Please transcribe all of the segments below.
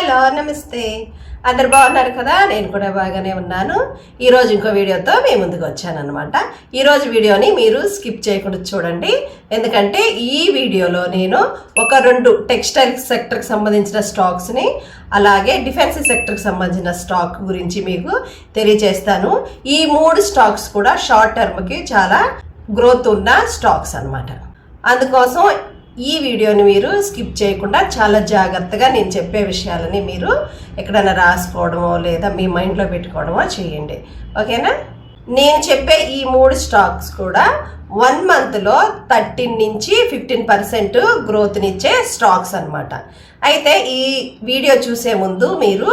Hello నమస్తే, అందరు బాగున్నారు కదా? నేను కూడా బాగానే ఉన్నాను. ఈరోజు ఇంకో వీడియోతో మీ ముందుకు వచ్చానమాట. ఈరోజు వీడియోని మీరు స్కిప్ చేయకుండా చూడండి, ఎందుకంటే ఈ వీడియోలో నేను ఒక 2 టెక్స్టైల్ సెక్టర్కి సంబంధించిన స్టాక్స్ని, అలాగే డిఫెన్స్ సెక్టర్కి సంబంధించిన స్టాక్ గురించి మీకు తెలియజేస్తాను. ఈ 3 స్టాక్స్ కూడా షార్ట్ టర్మ్కి చాలా గ్రోత్ ఉన్న స్టాక్స్ అన్నమాట. అందుకోసం ఈ వీడియోని మీరు స్కిప్ చేయకుండా చాలా జాగ్రత్తగా నేను చెప్పే విషయాలని మీరు ఎక్కడైనా రాసుకోవడమో లేదా మీ మైండ్లో పెట్టుకోవడమో చేయండి, ఓకేనా? నేను చెప్పే ఈ 3 స్టాక్స్ కూడా 1 మంత్లో 13 నుంచి 15% గ్రోత్నిచ్చే స్టాక్స్ అన్నమాట. అయితే ఈ వీడియో చూసే ముందు మీరు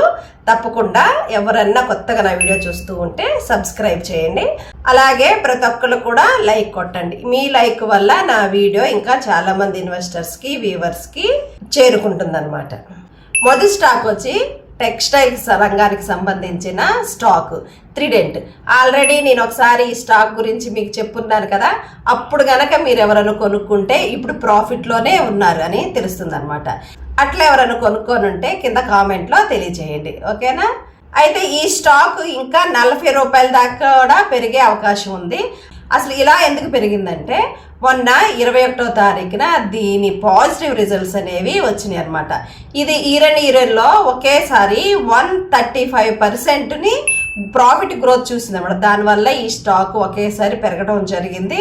తప్పకుండా ఎవరన్నా కొత్తగా నా వీడియో చూస్తూ ఉంటే సబ్స్క్రైబ్ చేయండి, అలాగే ప్రతి ఒక్కరు కూడా లైక్ కొట్టండి. మీ లైక్ వల్ల నా వీడియో ఇంకా చాలామంది ఇన్వెస్టర్స్కి వ్యూవర్స్కి చేరుకుంటుంది అనమాట. మొదటి స్టాక్ వచ్చి టెక్స్టైల్ రంగానికి సంబంధించిన స్టాక్ త్రిడెంట్. ఆల్రెడీ నేను ఒకసారి ఈ స్టాక్ గురించి మీకు చెప్పున్నాను కదా, అప్పుడు గనక మీరు ఎవరైనా కొనుక్కుంటే ఇప్పుడు ప్రాఫిట్లోనే ఉన్నారు అని తెలుస్తుంది అనమాట. అట్లా ఎవరైనా కొనుక్కొని ఉంటే కింద కామెంట్లో తెలియజేయండి, ఓకేనా? అయితే ఈ స్టాక్ ఇంకా 40 రూపాయల దాకా కూడా పెరిగే అవకాశం ఉంది. అసలు ఇలా ఎందుకు పెరిగిందంటే మొన్న 21వ తారీఖున దీని పాజిటివ్ రిజల్ట్స్ అనేవి వచ్చినాయి అనమాట. ఇది ఈరలో ఒకేసారి 135%ని ప్రాఫిట్ గ్రోత్ చూసింది అనమాట. దానివల్ల ఈ స్టాక్ ఒకేసారి పెరగడం జరిగింది.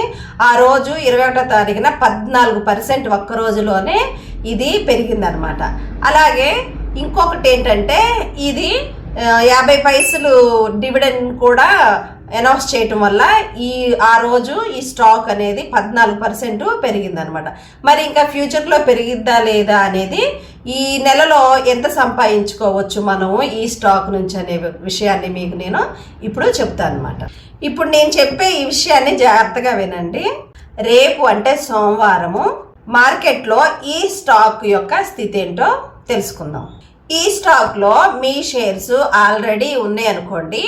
ఆ రోజు 21వ తారీఖున 14% ఒక్క రోజులోనే ఇది పెరిగింది అనమాట. అలాగే ఇంకొకటి ఏంటంటే ఇది 50 పైసలు డివిడెండ్ కూడా అనౌన్స్ చేయటం వల్ల ఆ రోజు ఈ స్టాక్ అనేది 14% పెరిగిందనమాట. మరి ఇంకా ఫ్యూచర్లో పెరిగిద్దా లేదా అనేది, ఈ నెలలో ఎంత సంపాదించుకోవచ్చు మనము ఈ స్టాక్ నుంచి అనే విషయాన్ని మీకు నేను ఇప్పుడు చెప్తాను అనమాట. ఇప్పుడు నేను చెప్పే ఈ విషయాన్ని జాగ్రత్తగా వినండి. రేపు అంటే సోమవారము మార్కెట్లో ఈ స్టాక్ యొక్క స్థితి ఏంటో తెలుసుకుందాం. ఈ స్టాక్లో మీ షేర్స్ ఆల్రెడీ ఉన్నాయి అనుకోండి.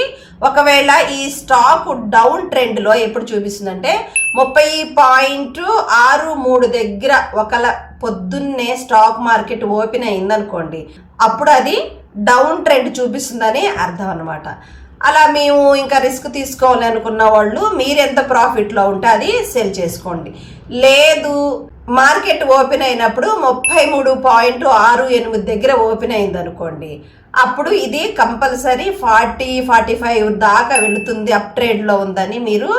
ఒకవేళ ఈ స్టాక్ డౌన్ ట్రెండ్లో ఎప్పుడు చూపిస్తుందంటే 30.63 దగ్గర ఒకవేళ పొద్దున్నే స్టాక్ మార్కెట్ ఓపెన్ అయిందనుకోండి, అప్పుడు అది డౌన్ ట్రెండ్ చూపిస్తుందని అర్థం అనమాట. అలా మేము ఇంకా రిస్క్ తీసుకోవాలి అనుకున్న వాళ్ళు మీరు ఎంత ప్రాఫిట్లో ఉంటే అది సెల్ చేసుకోండి. లేదు మార్కెట్ ఓపెన్ అయినప్పుడు 33.68 దగ్గర ఓపెన్ అయింది అనుకోండి, అప్పుడు ఇది కంపల్సరీ 40-45 దాకా వెళుతుంది, అప్ ట్రేడ్లో ఉందని మీరు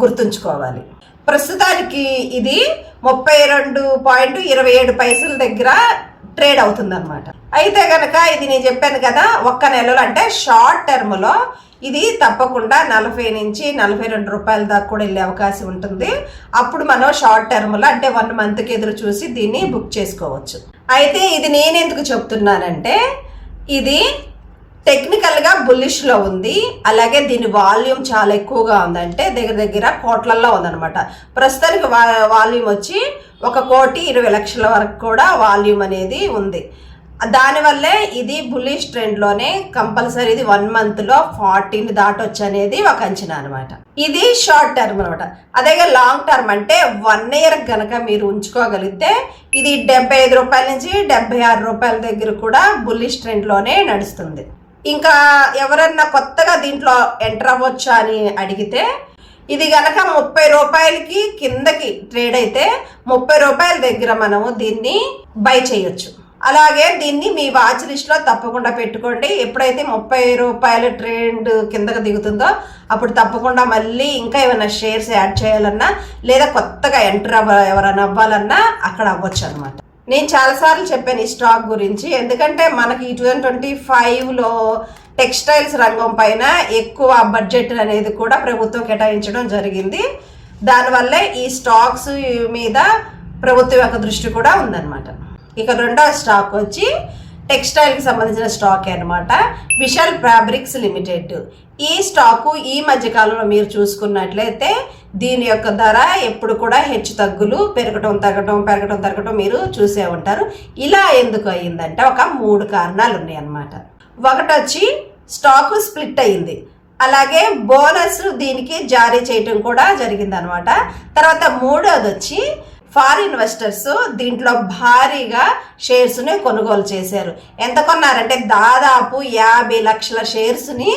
గుర్తుంచుకోవాలి. ప్రస్తుతానికి ఇది 32.27 పైసల దగ్గర ట్రేడ్ అవుతుంది అనమాట. అయితే కనుక ఇది నేను చెప్పాను కదా, ఒక్క నెలలో అంటే షార్ట్ టర్మ్లో ఇది తప్పకుండా 40 నుంచి 42 రూపాయల దాకా కూడా వెళ్ళే అవకాశం ఉంటుంది. అప్పుడు మనం షార్ట్ టర్మ్లో అంటే 1 మంత్కి ఎదురు చూసి దీన్ని బుక్ చేసుకోవచ్చు. అయితే ఇది నేను ఎందుకు చెప్తున్నానంటే, ఇది టెక్నికల్గా బుల్లిష్లో ఉంది, అలాగే దీని వాల్యూమ్ చాలా ఎక్కువగా ఉందంటే దగ్గర కోట్లల్లో ఉందన్నమాట. ప్రస్తుతానికి వాల్యూమ్ వచ్చి 1,20,00,000 వరకు కూడా వాల్యూమ్ అనేది ఉంది. దానివల్లే ఇది బుల్లిష్ ట్రెండ్లోనే కంపల్సరీ ఇది 1 మంత్లో 40 దాటొచ్చు అనేది ఒక అంచనా అనమాట. ఇది షార్ట్ టర్మ్ అనమాట. అదే లాంగ్ టర్మ్ అంటే 1 ఇయర్ కనుక మీరు ఉంచుకోగలిగితే ఇది 75 రూపాయల నుంచి 76 రూపాయల దగ్గర కూడా బుల్లిష్ ట్రెండ్లోనే నడుస్తుంది. ఇంకా ఎవరన్నా కొత్తగా దీంట్లో ఎంటర్ అవ్వచ్చా అని అడిగితే, ఇది గనక 30 రూపాయలకి కిందకి ట్రేడ్ అయితే 30 రూపాయల దగ్గర మనము దీన్ని బై చేయొచ్చు. అలాగే దీన్ని మీ వాచ్ లిస్ట్లో తప్పకుండా పెట్టుకోండి. ఎప్పుడైతే 30 రూపాయల ట్రెండ్ కిందకు దిగుతుందో అప్పుడు తప్పకుండా మళ్ళీ ఇంకా ఏమైనా షేర్స్ యాడ్ చేయాలన్నా లేదా కొత్తగా ఎంటర్ ఎవరైనా అవ్వాలన్నా అక్కడ అవ్వచ్చు అనమాట. నేను చాలాసార్లు చెప్పాను ఈ స్టాక్ గురించి, ఎందుకంటే మనకి 2025లో టెక్స్టైల్స్ రంగం పైన ఎక్కువ బడ్జెట్ అనేది కూడా ప్రభుత్వం కేటాయించడం జరిగింది. దానివల్లే ఈ స్టాక్స్ మీద ప్రభుత్వం యొక్క దృష్టి కూడా ఉందన్నమాట. ఇక రెండవ స్టాక్ వచ్చి టెక్స్టైల్కి సంబంధించిన స్టాక్ అనమాట, విశాల్ ఫ్యాబ్రిక్స్ లిమిటెడ్. ఈ స్టాకు ఈ మధ్యకాలంలో మీరు చూసుకున్నట్లయితే దీని యొక్క ధర ఎప్పుడు కూడా హెచ్చు తగ్గులు పెరగటం తగ్గటం మీరు చూసే ఉంటారు. ఇలా ఎందుకు అయ్యిందంటే ఒక 3 కారణాలు ఉన్నాయి అన్నమాట. ఒకటి వచ్చి స్టాకు స్ప్లిట్ అయ్యింది, అలాగే బోనస్ దీనికి జారీ చేయటం కూడా జరిగింది అనమాట. తర్వాత 3వది వచ్చి ఫారిన్ ఇన్వెస్టర్స్ దీంట్లో భారీగా షేర్స్ని కొనుగోలు చేశారు. ఎంత కొన్నారంటే దాదాపు 50 లక్షల షేర్స్ని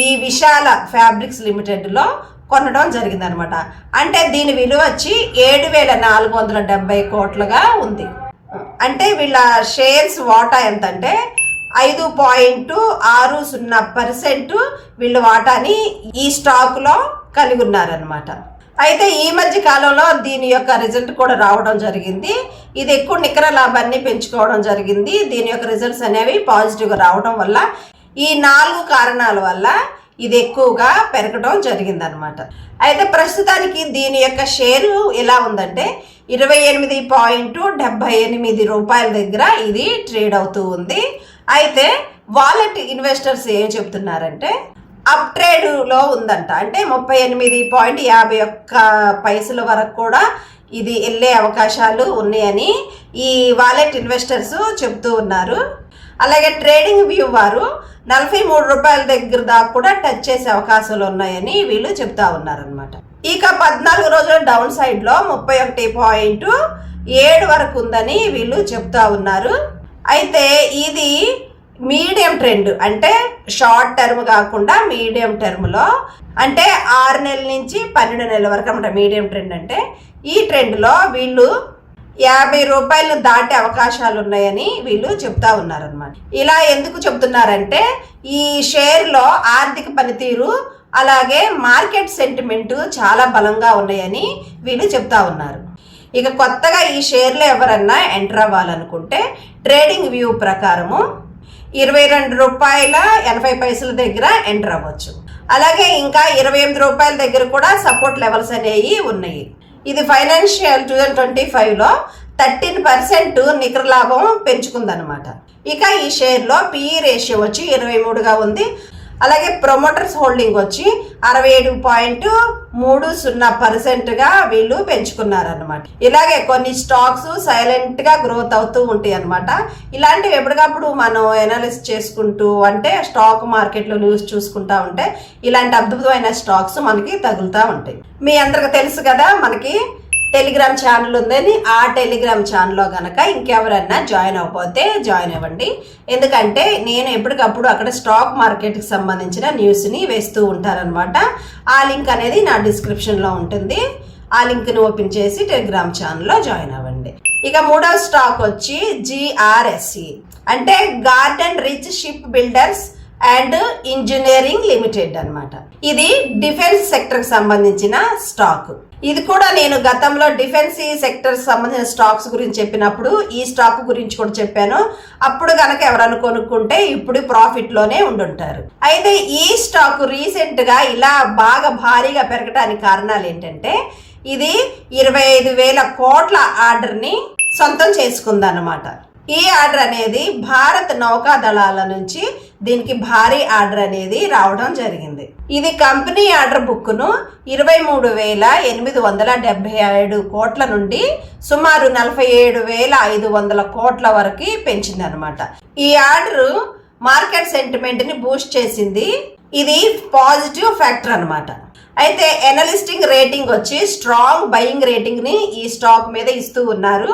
ఈ విశాల ఫ్యాబ్రిక్స్ లిమిటెడ్లో కొనడం జరిగిందనమాట. అంటే దీని విలువ వచ్చి 7,470 కోట్లుగా ఉంది. అంటే వీళ్ళ షేర్స్ వాటా ఎంతంటే 5.60% వీళ్ళు వాటాని ఈ స్టాక్లో కలిగి ఉన్నారనమాట. అయితే ఈ మధ్య కాలంలో దీని యొక్క రిజల్ట్ కూడా రావడం జరిగింది. ఇది ఎక్కువ నికర లాభాన్ని పెంచుకోవడం జరిగింది. దీని యొక్క రిజల్ట్స్ అనేవి పాజిటివ్గా రావడం వల్ల ఈ 4 కారణాల వల్ల ఇది ఎక్కువగా పెరగడం జరిగిందనమాట. అయితే ప్రస్తుతానికి దీని యొక్క షేరు ఎలా ఉందంటే 28.78 రూపాయల దగ్గర ఇది ట్రేడ్ అవుతూ ఉంది. అయితే వాలెట్ ఇన్వెస్టర్స్ ఏం చెప్తున్నారంటే అప్ ట్రేడ్లో ఉందంట. అంటే 38.51 వరకు కూడా ఇది వెళ్ళే అవకాశాలు ఉన్నాయని ఈ వాలెట్ ఇన్వెస్టర్స్ చెప్తూ ఉన్నారు. అలాగే ట్రేడింగ్ వ్యూ వారు 43 రూపాయల దగ్గర దాకా కూడా టచ్ చేసే అవకాశాలు ఉన్నాయని వీళ్ళు చెప్తా ఉన్నారనమాట. ఇక 14 రోజుల డౌన్ సైడ్లో 31.7 వరకు ఉందని వీళ్ళు చెప్తా ఉన్నారు. అయితే ఇది మీడియం ట్రెండ్, అంటే షార్ట్ టర్మ్ కాకుండా మీడియం టర్మ్లో, అంటే 6 నెలల నుంచి 12 నెలల వరకు అన్నమాట మీడియం ట్రెండ్. అంటే ఈ ట్రెండ్లో వీళ్ళు 50 రూపాయలను దాటే అవకాశాలు ఉన్నాయని వీళ్ళు చెప్తా ఉన్నారనమాట. ఇలా ఎందుకు చెప్తున్నారంటే ఈ షేర్లో ఆర్థిక పనితీరు అలాగే మార్కెట్ సెంటిమెంట్ చాలా బలంగా ఉన్నాయని వీళ్ళు చెప్తా ఉన్నారు. ఇక కొత్తగా ఈ షేర్లో ఎవరన్నా ఎంటర్ అవ్వాలనుకుంటే ట్రేడింగ్ వ్యూ ప్రకారము 22 రూపాయల 80 దగ్గర ఎంటర్ అవ్వచ్చు. అలాగే ఇంకా 28 రూపాయల దగ్గర కూడా సపోర్ట్ లెవెల్స్ అనేవి ఉన్నాయి. ఇది ఫైనాన్షియల్ 2025లో 13% నికర లాభం పెంచుకుందనమాట. ఇక ఈ షేర్లో పిఈ రేషియో వచ్చి 23గా ఉంది. అలాగే ప్రమోటర్స్ హోల్డింగ్ వచ్చి 67.30%గా వీళ్ళు పెంచుకున్నారనమాట. ఇలాగే కొన్ని స్టాక్స్ సైలెంట్గా గ్రోత్ అవుతూ ఉంటాయి అనమాట. ఇలాంటివి ఎప్పటికప్పుడు మనం ఎనాలిసిస్ చేసుకుంటూ అంటే స్టాక్ మార్కెట్లో న్యూస్ చూసుకుంటా ఉంటే ఇలాంటి అద్భుతమైన స్టాక్స్ మనకి తగులుతూ ఉంటాయి. మీ అందరికి తెలుసు కదా మనకి టెలిగ్రామ్ ఛానల్ ఉందని. ఆ టెలిగ్రామ్ ఛానల్లో కనుక ఇంకెవరన్నా జాయిన్ అవ్వకపోతే జాయిన్ అవ్వండి. ఎందుకంటే నేను ఎప్పటికప్పుడు అక్కడ స్టాక్ మార్కెట్కి సంబంధించిన న్యూస్ని వేస్తూ ఉంటారనమాట. ఆ లింక్ అనేది నా డిస్క్రిప్షన్లో ఉంటుంది. ఆ లింక్ని ఓపెన్ చేసి టెలిగ్రామ్ ఛానల్లో జాయిన్ అవ్వండి. ఇక 3వ స్టాక్ వచ్చి GRSE, అంటే garden reach ship builders and engineering limited అనమాట. ఇది డిఫెన్స్ సెక్టర్కి సంబంధించిన స్టాక్. ఇది కూడా నేను గతంలో డిఫెన్స్ సెక్టర్ సంబంధించిన స్టాక్స్ గురించి చెప్పినప్పుడు ఈ స్టాక్ గురించి కూడా చెప్పాను. అప్పుడు కనుక ఎవరైనా కొనుక్కుంటే ఇప్పుడు ప్రాఫిట్లోనే ఉండుంటారు. అయితే ఈ స్టాక్ రీసెంట్గా ఇలా బాగా భారీగా పెరగడానికి కారణాలు ఏంటంటే ఇది 25,000 కోట్ల ఆర్డర్ని సొంతం చేసుకుందన్నమాట. ఈ ఆర్డర్ అనేది భారత్ నౌకాదళాల నుంచి దీనికి భారీ ఆర్డర్ అనేది రావడం జరిగింది. ఇది కంపెనీ ఆర్డర్ బుక్ను 23,877 కోట్ల నుండి సుమారు 47,500 కోట్ల వరకు పెంచిందనమాట. ఈ ఆర్డర్ మార్కెట్ సెంటిమెంట్ని బూస్ట్ చేసింది. ఇది పాజిటివ్ ఫ్యాక్టర్ అనమాట. అయితే ఎనలిస్టింగ్ రేటింగ్ వచ్చి స్ట్రాంగ్ బయింగ్ రేటింగ్ని ఈ స్టాక్ మీద ఇస్తూ ఉన్నారు.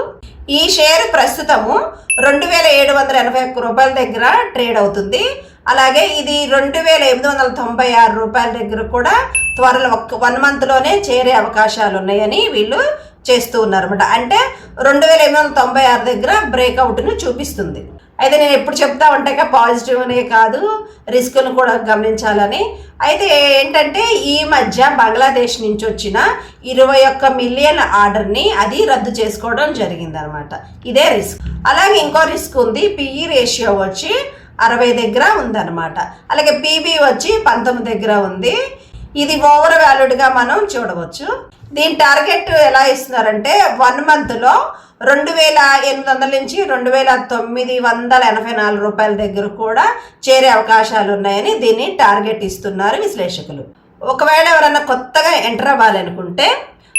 ఈ షేర్ ప్రస్తుతము 2,781 రూపాయల దగ్గర ట్రేడ్ అవుతుంది. అలాగే ఇది 2,896 రూపాయల దగ్గర కూడా త్వరలో 1 మంత్లోనే చేరే అవకాశాలు ఉన్నాయని వీళ్ళు చేస్తూ ఉన్నారన్నమాట. అంటే 2,896 దగ్గర బ్రేక్అవుట్ను చూపిస్తుంది. అయితే నేను ఎప్పుడు చెప్తా ఉంటాక పాజిటివ్ అనే కాదు, రిస్క్ను కూడా గమనించాలని. అయితే ఏంటంటే ఈ మధ్య బంగ్లాదేశ్ నుంచి వచ్చిన 21 మిలియన్ ఆర్డర్ని అది రద్దు చేసుకోవడం జరిగిందనమాట. ఇదే రిస్క్. అలాగే ఇంకో రిస్క్ ఉంది. పిఈ రేషియో వచ్చి 60 దగ్గర ఉందన్నమాట. అలాగే పీబీ వచ్చి 19 దగ్గర ఉంది. ఇది ఓవర్ వాల్యూడ్గా మనం చూడవచ్చు. దీని టార్గెట్ ఎలా ఇస్తున్నారంటే 1 మంత్లో 2,800 నుంచి 2,984 రూపాయల దగ్గర కూడా చేరే అవకాశాలు ఉన్నాయని దీన్ని టార్గెట్ ఇస్తున్నారు విశ్లేషకులు. ఒకవేళ ఎవరైనా కొత్తగా ఎంటర్ అవ్వాలనుకుంటే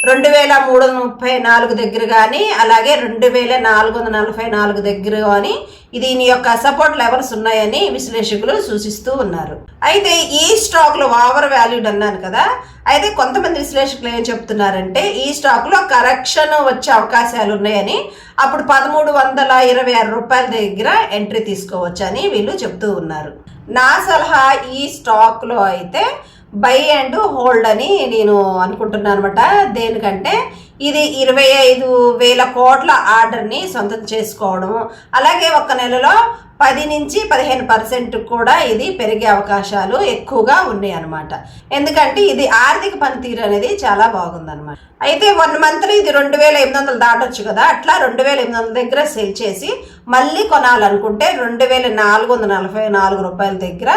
2334 దగ్గర కానీ అలాగే 2444 దగ్గర కానీ దీని యొక్క సపోర్ట్ లెవెల్స్ ఉన్నాయని విశ్లేషకులు సూచిస్తూ ఉన్నారు. అయితే ఈ స్టాక్లో ఓవర్ వాల్యూడ్ అన్నాను కదా, అయితే కొంతమంది విశ్లేషకులు ఏం చెప్తున్నారంటే ఈ స్టాక్లో కరెక్షన్ వచ్చే అవకాశాలు ఉన్నాయని, అప్పుడు 1326 రూపాయల దగ్గర ఎంట్రీ తీసుకోవచ్చని వీళ్ళు చెప్తూ ఉన్నారు. నా సలహా ఈ స్టాక్లో అయితే బై అండ్ హోల్డ్ అని నేను అనుకుంటున్నాను అనమాట. దేనికంటే ఇది 25,000 కోట్ల ఆర్డర్ని సొంతం చేసుకోవడం, అలాగే ఒక నెలలో 10 నుంచి 15% కూడా ఇది పెరిగే అవకాశాలు ఎక్కువగా ఉన్నాయి అనమాట. ఎందుకంటే ఇది ఆర్థిక పనితీరు అనేది చాలా బాగుందన్నమాట. అయితే 1 మంత్లో ఇది 2,800 దాటొచ్చు కదా, అట్లా 2,800 దగ్గర సెల్ చేసి మళ్ళీ కొనాలనుకుంటే 2,444 రూపాయల దగ్గర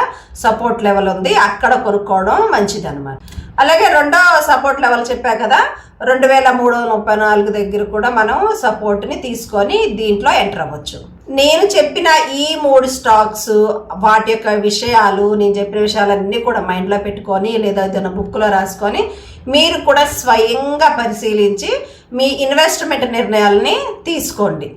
సపోర్ట్ లెవెల్ ఉంది, అక్కడ కొనుక్కోవడం మంచిది అనమాట. అలాగే రెండో సపోర్ట్ లెవెల్ చెప్పా కదా, 2,334 దగ్గర కూడా మనం సపోర్ట్ని తీసుకొని దీంట్లో ఎంటర్ అవ్వచ్చు. నేను చెప్పిన ఈ 3 స్టాక్స్ వాటి యొక్క విషయాలు, నేను చెప్పిన విషయాలన్నీ కూడా మైండ్లో పెట్టుకొని లేదా ఏదైనా బుక్లో రాసుకొని మీరు కూడా స్వయంగా పరిశీలించి మీ ఇన్వెస్ట్మెంట్ నిర్ణయాలని తీసుకోండి.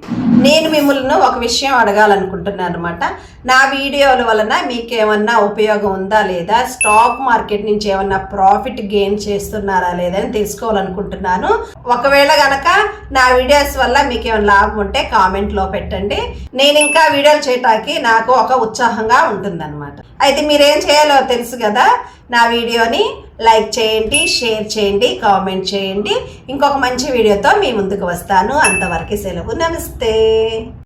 నేను మిమ్మల్ని ఒక విషయం అడగాలనుకుంటున్నాను అనమాట. నా వీడియోల వలన మీకేమన్నా ఉపయోగం ఉందా లేదా, స్టాక్ మార్కెట్ నుంచి ఏమన్నా ప్రాఫిట్ గెయిన్ చేస్తున్నారా లేదా అని తెలుసుకోవాలనుకుంటున్నాను. ఒకవేళ గనక నా వీడియోస్ వల్ల మీకు ఏమైనా లాభం ఉంటే కామెంట్లో పెట్టండి. నేను ఇంకా వీడియోలు చేయటానికి నాకు ఒక ఉత్సాహంగా ఉంటుందన్నమాట. అయితే మీరేం చేయాలో తెలుసు కదా, నా వీడియోని లైక్ చేయండి, షేర్ చేయండి, కామెంట్ చేయండి. ఇంకొక మంచి వీడియోతో మీ ముందుకు వస్తాను. అంతవరకు సెలవు. నమస్తే.